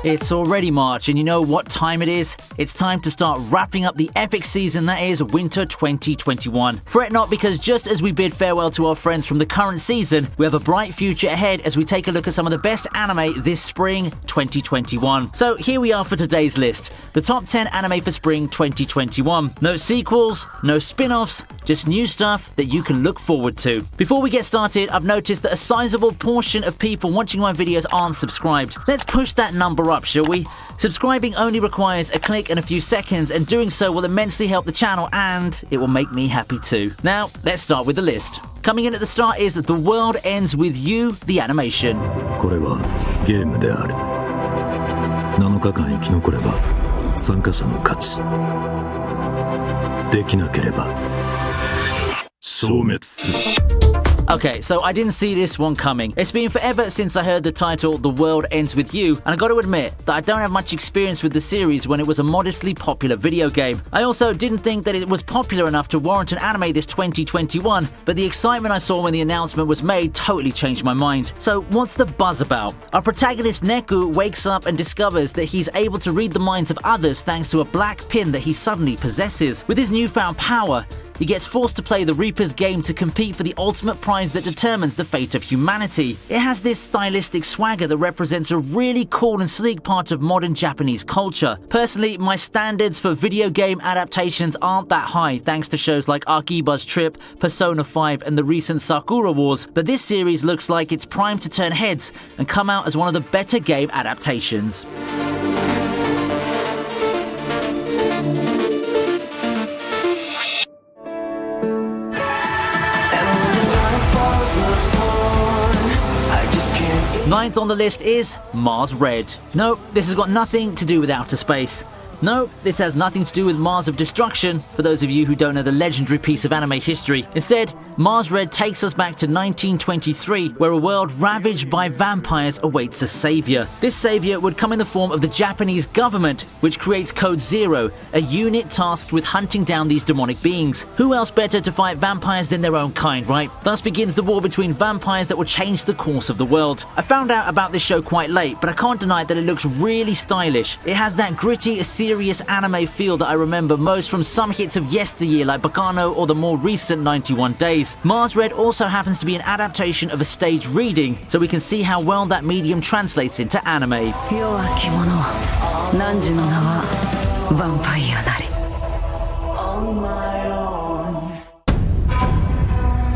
It's already March, and you know what time it is? It's time to start wrapping up the epic season that is Winter 2021. Fret not, because just as we bid farewell to our friends from the current season, we have a bright future ahead as we take a look at some of the best anime this spring 2021. So here we are for today's list. The top 10 anime for spring 2021. No sequels, no spin-offs, just new stuff that you can look forward to. Before we get started, I've noticed that a sizable portion of people watching my videos aren't subscribed. Let's push that number up, shall we? Subscribing only requires a click and a few seconds, and doing so will immensely help the channel, and it will make me happy too. Now, let's start with the list. Coming in at the start is The World Ends With You, the animation. これはゲームである。7日間生き残れば参加者の勝ち。できなければ消滅する。 Okay, so I didn't see this one coming. It's been forever since I heard the title The World Ends With You, and I gotta admit that I don't have much experience with the series when it was a modestly popular video game. I also didn't think that it was popular enough to warrant an anime this 2021, but the excitement I saw when the announcement was made totally changed my mind. So what's the buzz about? Our protagonist Neku wakes up and discovers that he's able to read the minds of others thanks to a black pin that he suddenly possesses. With his newfound power, he gets forced to play the Reaper's game to compete for the ultimate prize that determines the fate of humanity. It has this stylistic swagger that represents a really cool and sleek part of modern Japanese culture. Personally, my standards for video game adaptations aren't that high thanks to shows like Akiba's Trip, Persona 5 and the recent Sakura Wars, but this series looks like it's primed to turn heads and come out as one of the better game adaptations. Ninth on the list is Mars Red. No, this has got nothing to do with outer space. No, this has nothing to do with Mars of Destruction, for those of you who don't know the legendary piece of anime history. Instead, Mars Red takes us back to 1923, where a world ravaged by vampires awaits a savior. This savior would come in the form of the Japanese government, which creates Code Zero, a unit tasked with hunting down these demonic beings. Who else better to fight vampires than their own kind, right? Thus begins the war between vampires that will change the course of the world. I found out about this show quite late, but I can't deny that it looks really stylish. It has that gritty, serious anime feel that I remember most from some hits of yesteryear like Bakano or the more recent 91 Days. Mars Red also happens to be an adaptation of a stage reading, so we can see how well that medium translates into anime.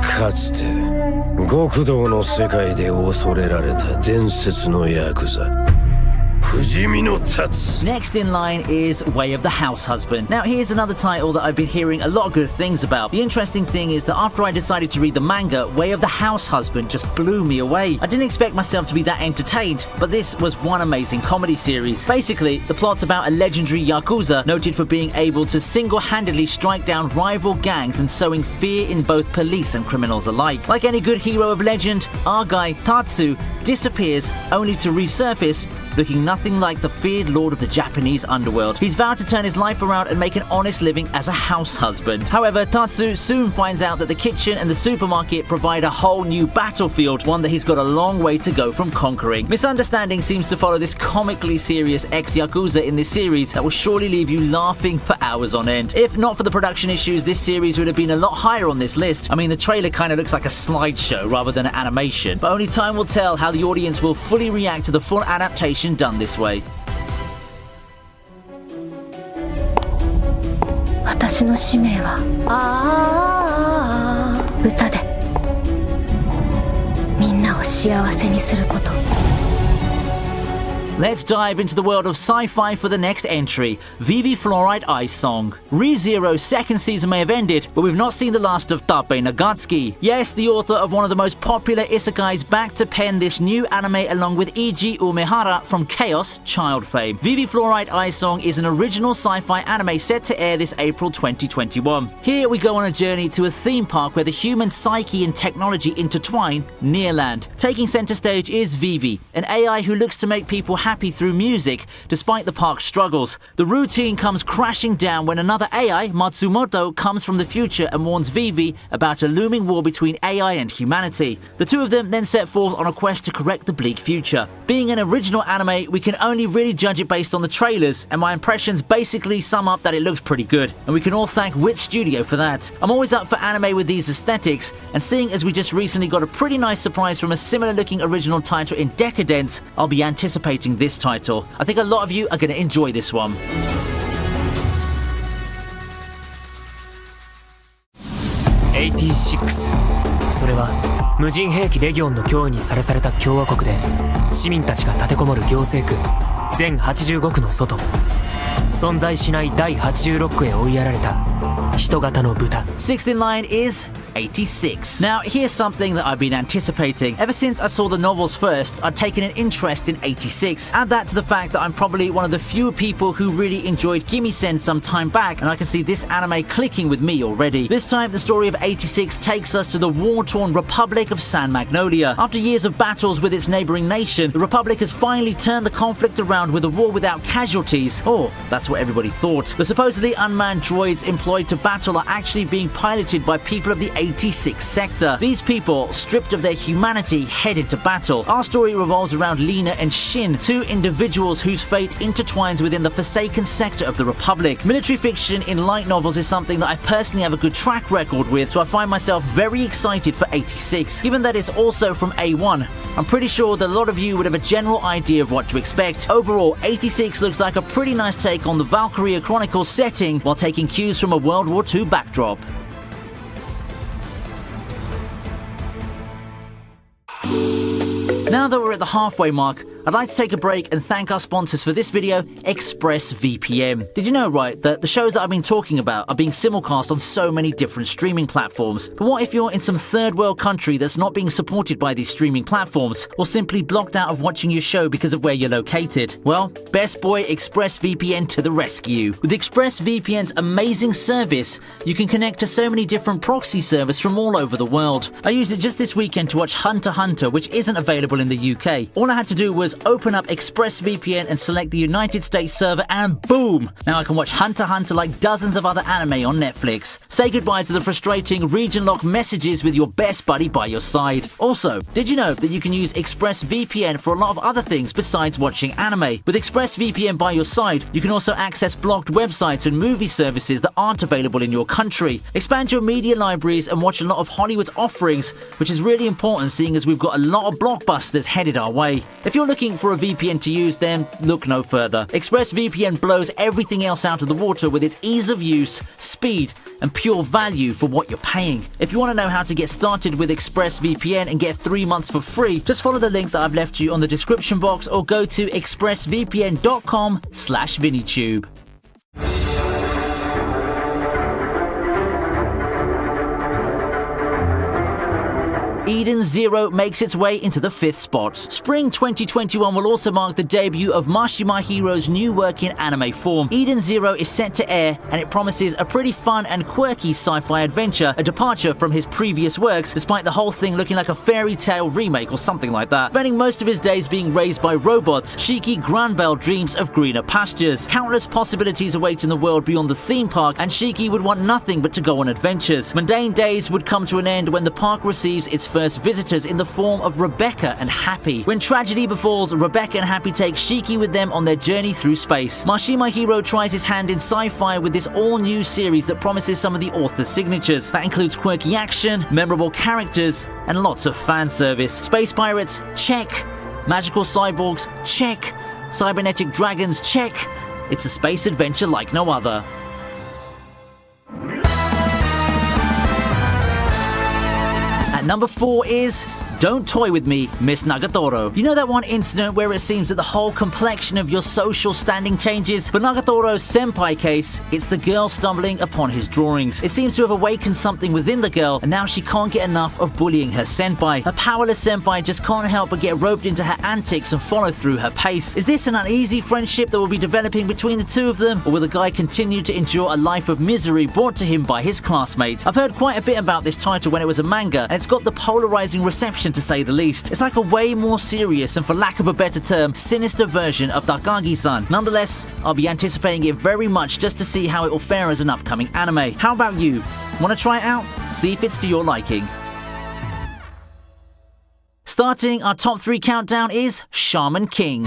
かつて極道の世界で恐れられた伝説のヤクザ Next in line is Way of the House Husband. Now here's another title that I've been hearing a lot of good things about. The interesting thing is that after I decided to read the manga, Way of the House Husband just blew me away. I didn't expect myself to be that entertained, but this was one amazing comedy series. Basically, the plot's about a legendary Yakuza noted for being able to single-handedly strike down rival gangs and sowing fear in both police and criminals alike. Like any good hero of legend, our guy Tatsu disappears only to resurface looking nothing like the feared lord of the Japanese underworld. He's vowed to turn his life around and make an honest living as a house husband. However, Tatsu soon finds out that the kitchen and the supermarket provide a whole new battlefield, one that he's got a long way to go from conquering. Misunderstanding seems to follow this comically serious ex-Yakuza in this series that will surely leave you laughing for hours on end. If not for the production issues, this series would have been a lot higher on this list. I mean, the trailer kind of looks like a slideshow rather than an animation, but only time will tell how the audience will fully react to the full adaptation done this way. 私の使命は歌でみんなを幸せにすること。 Let's dive into the world of sci-fi for the next entry, Vivy Fluorite Ice Song. ReZero's second season may have ended, but we've not seen the last of Tabe Nagatsuki. Yes, the author of one of the most popular isekais back to pen this new anime along with Eiji Umehara from Chaos Child fame. Vivy Fluorite Ice Song is an original sci-fi anime set to air this April 2021. Here we go on a journey to a theme park where the human psyche and technology intertwine near land. Taking center stage is Vivy, an AI who looks to make people happy happy through music despite the park's struggles. The routine comes crashing down when another AI, Matsumoto, comes from the future and warns Vivy about a looming war between AI and humanity. The two of them then set forth on a quest to correct the bleak future. Being an original anime, we can only really judge it based on the trailers, and my impressions basically sum up that it looks pretty good, and we can all thank Wit Studio for that. I'm always up for anime with these aesthetics, and seeing as we just recently got a pretty nice surprise from a similar looking original title in Decadence, I'll be anticipating this title. I think a lot of you are going to enjoy this one. 86それは無人兵器レギオンの脅威にさらされた共和国で市民たちが立てこもる行政区全85区の外存在しない第86区へ追いやられた人型の豚 Sixth in line is 86. Now, here's something that I've been anticipating. Ever since I saw the novels first, I'd taken an interest in 86. Add that to the fact that I'm probably one of the few people who really enjoyed Gimme-sen some time back, and I can see this anime clicking with me already. This time, the story of 86 takes us to the war-torn Republic of San Magnolia. After years of battles with its neighboring nation, the Republic has finally turned the conflict around with a war without casualties. Or, that's what everybody thought. The supposedly unmanned droids employed to battle are actually being piloted by people of the 86 sector. These people, stripped of their humanity, head into battle. Our story revolves around Lena and Shin, two individuals whose fate intertwines within the forsaken sector of the Republic. Military fiction in light novels is something that I personally have a good track record with, so I find myself very excited for 86. Given that it's also from A1, I'm pretty sure that a lot of you would have a general idea of what to expect. Overall, 86 looks like a pretty nice take on the Valkyria Chronicles setting while taking cues from a World War II backdrop. Now that we're at the halfway mark, I'd like to take a break and thank our sponsors for this video, ExpressVPN. Did you know, right, that the shows that I've been talking about are being simulcast on so many different streaming platforms? But what if you're in some third world country that's not being supported by these streaming platforms, or simply blocked out of watching your show because of where you're located? Well, best boy ExpressVPN to the rescue. With ExpressVPN's amazing service, you can connect to so many different proxy servers from all over the world. I used it just this weekend to watch Hunter x Hunter, which isn't available in the UK. All I had to do was open up ExpressVPN and select the United States server, and boom! Now I can watch Hunter x Hunter like dozens of other anime on Netflix. Say goodbye to the frustrating region lock messages with your best buddy by your side. Also, did you know that you can use ExpressVPN for a lot of other things besides watching anime? With ExpressVPN by your side, you can also access blocked websites and movie services that aren't available in your country. Expand your media libraries and watch a lot of Hollywood offerings, which is really important seeing as we've got a lot of blockbusters headed our way. If you're looking for a VPN to use, then look no further. ExpressVPN blows everything else out of the water with its ease of use, speed, and pure value for what you're paying. If you want to know how to get started with ExpressVPN and get 3 months for free, just follow the link that I've left you on the description box or go to expressvpn.com/ViniiTube. Eden Zero makes its way into the 5th spot. Spring 2021 will also mark the debut of Mashima Hiro's new work in anime form. Eden Zero is set to air, and it promises a pretty fun and quirky sci-fi adventure, a departure from his previous works, despite the whole thing looking like a fairy tale remake or something like that. Spending most of his days being raised by robots, Shiki Granbell dreams of greener pastures. Countless possibilities await in the world beyond the theme park, and Shiki would want nothing but to go on adventures. Mundane days would come to an end when the park receives its first visitors in the form of Rebecca and Happy. When tragedy befalls, Rebecca and Happy take Shiki with them on their journey through space. Mashima Hiro tries his hand in sci-fi with this all-new series that promises some of the author's signatures. That includes quirky action, memorable characters, and lots of fan service. Space pirates? Check. Magical cyborgs? Check. Cybernetic dragons? Check. It's a space adventure like no other. At number 4 is Don't Toy With Me, Miss Nagatoro. You know that one incident where it seems that the whole complexion of your social standing changes? For Nagatoro's senpai case, it's the girl stumbling upon his drawings. It seems to have awakened something within the girl, and now she can't get enough of bullying her senpai. Her powerless senpai just can't help but get roped into her antics and follow through her pace. Is this an uneasy friendship that will be developing between the two of them, or will the guy continue to endure a life of misery brought to him by his classmates? I've heard quite a bit about this title when it was a manga, and it's got the polarizing reception action to say the least. It's like a way more serious and, for lack of a better term, sinister version of Takagi-san. Nonetheless, I'll be anticipating it very much just to see how it will fare as an upcoming anime. How about you? Want to try it out? See if it's to your liking. Starting our top 3 countdown is Shaman King.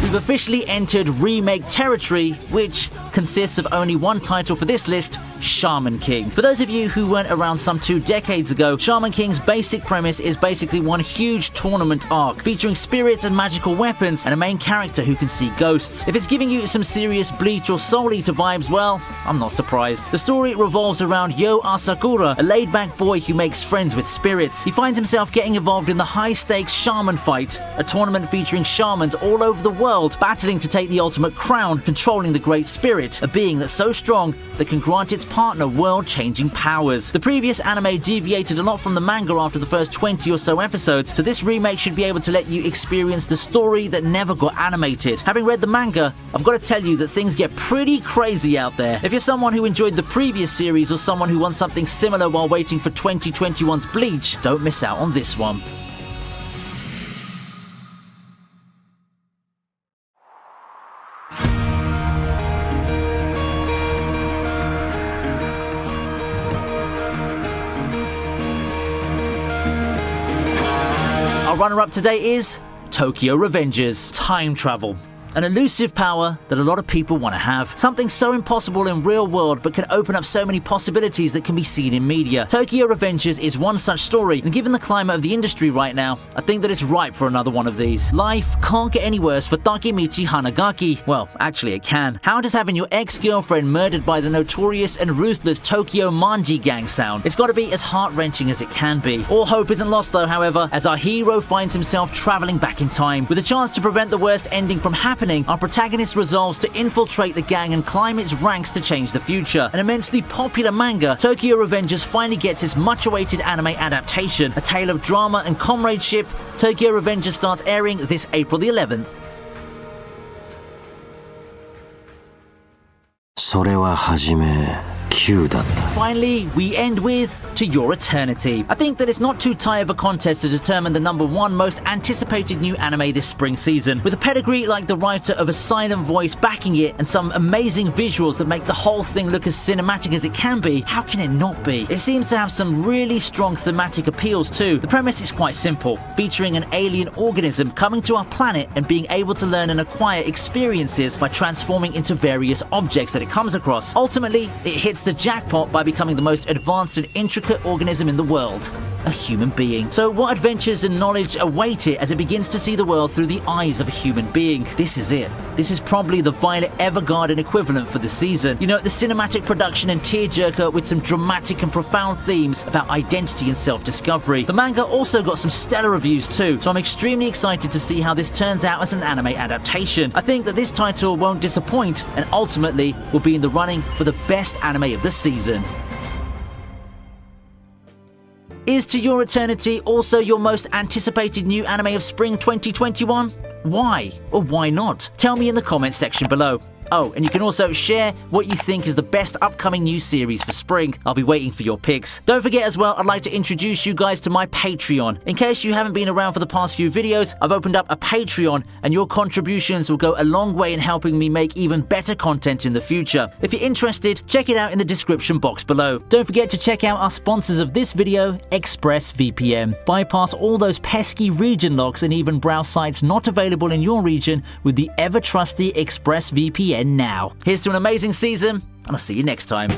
We've officially entered remake territory, which consists of only one title for this list, Shaman King. For those of you who weren't around some 2 decades ago, Shaman King's basic premise is basically one huge tournament arc, featuring spirits and magical weapons, and a main character who can see ghosts. If it's giving you some serious Bleach or Soul Eater vibes, well, I'm not surprised. The story revolves around Yo Asakura, a laid-back boy who makes friends with spirits. He finds himself getting involved in the high-stakes Shaman fight, a tournament featuring shamans all over the world, battling to take the ultimate crown, controlling the Great Spirit, a being that's so strong that can grant its partner world-changing powers. The previous anime deviated a lot from the manga after the first 20 or so episodes, so this remake should be able to let you experience the story that never got animated. Having read the manga, I've got to tell you that things get pretty crazy out there. If you're someone who enjoyed the previous series or someone who wants something similar while waiting for 2021's Bleach, don't miss out on this one. Our runner-up today is Tokyo Revengers. Time travel. An elusive power that a lot of people want to have. Something so impossible in real world but can open up so many possibilities that can be seen in media. Tokyo Revengers is one such story, and given the climate of the industry right now, I think that it's ripe for another one of these. Life can't get any worse for Takemichi Hanagaki. Well, actually it can. How does having your ex-girlfriend murdered by the notorious and ruthless Tokyo Manji gang sound? It's got to be as heart-wrenching as it can be. All hope isn't lost though, however, as our hero finds himself traveling back in time. With a chance to prevent the worst ending from happening, our protagonist resolves to infiltrate the gang and climb its ranks to change the future. An immensely popular manga, Tokyo Revengers finally gets its much-awaited anime adaptation. A tale of drama and comradeship, Tokyo Revengers starts airing this April the 11th. それは初め9だった。 Finally, we end with To Your Eternity. I think that it's not too tight of a contest to determine the #1 most anticipated new anime this spring season. With a pedigree like the writer of A Silent Voice backing it and some amazing visuals that make the whole thing look as cinematic as it can be, how can it not be? It seems to have some really strong thematic appeals too. The premise is quite simple, featuring an alien organism coming to our planet and being able to learn and acquire experiences by transforming into various objects that it comes across. Ultimately, it hits the jackpot by becoming the most advanced and intricate organism in the world, a human being. So what adventures and knowledge await it as it begins to see the world through the eyes of a human being? This is it. This is probably the Violet Evergarden equivalent for the season. You know, the cinematic production and tearjerker with some dramatic and profound themes about identity and self-discovery. The manga also got some stellar reviews too, so I'm extremely excited to see how this turns out as an anime adaptation. I think that this title won't disappoint and ultimately will be in the running for the best anime of the season. Is To Your Eternity also your most anticipated new anime of spring 2021? Why? Or why not? Tell me in the comments section below. Oh, and you can also share what you think is the best upcoming new series for spring. I'll be waiting for your picks. Don't forget as well, I'd like to introduce you guys to my Patreon. In case you haven't been around for the past few videos, I've opened up a Patreon, and your contributions will go a long way in helping me make even better content in the future. If you're interested, check it out in the description box below. Don't forget to check out our sponsors of this video, ExpressVPN. Bypass all those pesky region locks and even browse sites not available in your region with the ever-trusty ExpressVPN now. Here's to an amazing season, and I'll see you next time.